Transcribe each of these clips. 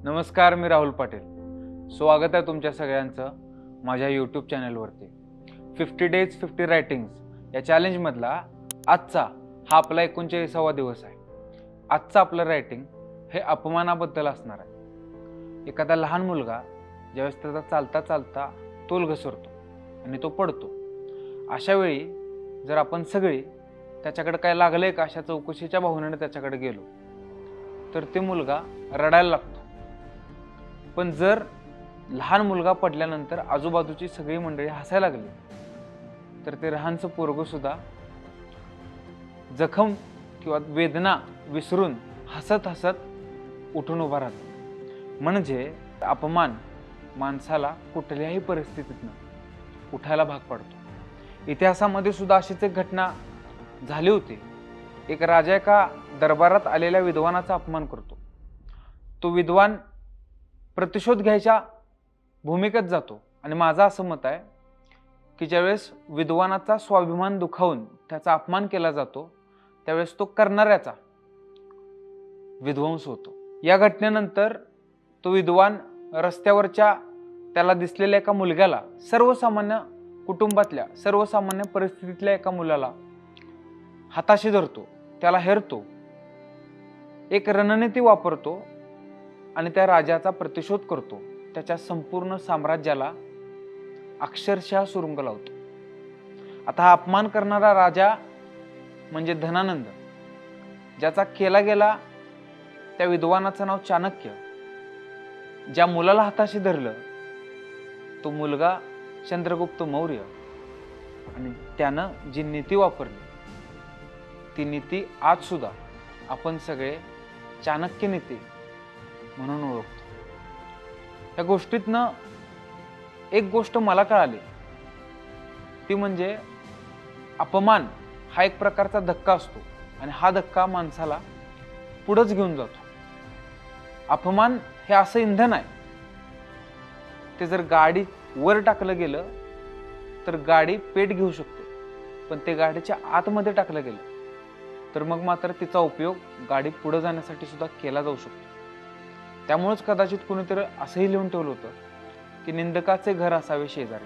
नमस्कार, मी राहुल पाटील। स्वागत आहे तुमच्या सगळ्यांचं माझ्या यूट्यूब चॅनलवरती। 50 डेज 50 रायटिंग्स या चॅलेंजमधला आजचा हा आपला 39वा दिवस आहे। आजचं आपलं रायटिंग हे अपमानाबद्दल असणार आहे। एखादा लहान मुलगा ज्यावेळेस त्याचा चालता चालता तोल घसरतो आणि तो पडतो, अशा वेळी जर आपण सगळी त्याच्याकडे काय लागलंय का अशा चौकशीच्या भावनेने त्याच्याकडे गेलो तर ते मुलगा रडायला लागतो। पण जर लहान मुलगा पडल्यानंतर आजूबाजूची सगळी मंडळी हसायला लागली तर ते लहानचं पोरगं सुद्धा जखम किंवा वेदना विसरून हसत हसत उठून उभा राहतो। म्हणजे अपमान माणसाला कुठल्याही परिस्थितीतनं उठायला भाग पाडतो। इतिहासामध्ये सुद्धा अशीच एक घटना झाली होती। एक राजा एका दरबारात आलेल्या विद्वानाचा अपमान करतो। तो विद्वान प्रतिशोध घ्यायच्या भूमिकेत जातो आणि माझं असं मत आहे की ज्यावेळेस विद्वानाचा स्वाभिमान दुखावून त्याचा अपमान केला जातो त्यावेळेस तो करणाऱ्याचा विध्वंस होतो। या घटनेनंतर तो विद्वान रस्त्यावरच्या त्याला दिसलेल्या एका मुलग्याला, सर्वसामान्य कुटुंबातल्या सर्वसामान्य परिस्थितीतल्या एका मुलाला हाताशी धरतो, त्याला हेरतो, एक रणनीती वापरतो आणि त्या राजाचा प्रतिशोध करतो। त्याच्या संपूर्ण साम्राज्याला अक्षरशः सुरुंग लावतो। आता हा अपमान करणारा राजा म्हणजे धनानंद, ज्याचा केला गेला त्या विद्वानाचं नाव चाणक्य। ज्या मुलाला हाताशी धरलं तो मुलगा चंद्रगुप्त मौर्य आणि त्यानं जी नीती वापरली ती नीती आज सुद्धा आपण सगळे चाणक्य नीती म्हणून ओळखतो। या गोष्टीतनं एक गोष्ट मला कळाली ती म्हणजे अपमान हा एक प्रकारचा धक्का असतो आणि हा धक्का माणसाला पुढेच घेऊन जातो। अपमान हे असं इंधन आहे, ते जर गाडी वर टाकलं गेलं तर गाडी पेट घेऊ शकते, पण ते गाडीच्या आतमध्ये टाकलं गेलं तर मग मात्र तिचा उपयोग गाडी पुढे जाण्यासाठी सुद्धा केला जाऊ शकतो। त्यामुळेच कदाचित कुणीतरी असंही लिहून ठेवलं होतं की निंदकाचे घर असावे शेजारी।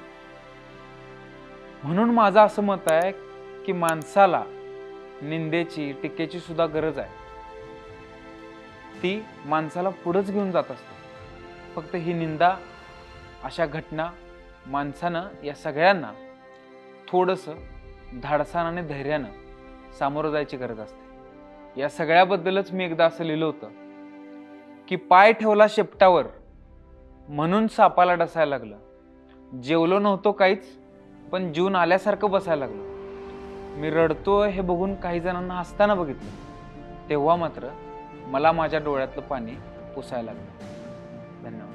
म्हणून माझं असं मत आहे की माणसाला निंदेची टीकेची सुद्धा गरज आहे। ती माणसाला पुढेच घेऊन जात असते। फक्त ही निंदा अशा घटना माणसानं या सगळ्यांना थोडंसं धाडसानं आणि धैर्यानं सामोरं जायची गरज असते। या सगळ्याबद्दलच मी एकदा असं लिहिलं होतं की पाय ठेवला शेपटावर म्हणून सापाला डसायला लागलं, जेवलो नव्हतो काहीच पण जीवन आल्यासारखं बसायला लागलं। मी रडतोय हे बघून काही जणांना हसताना बघितलं, तेव्हा मात्र मला माझ्या डोळ्यातलं पाणी पुसायला लागलं। धन्यवाद।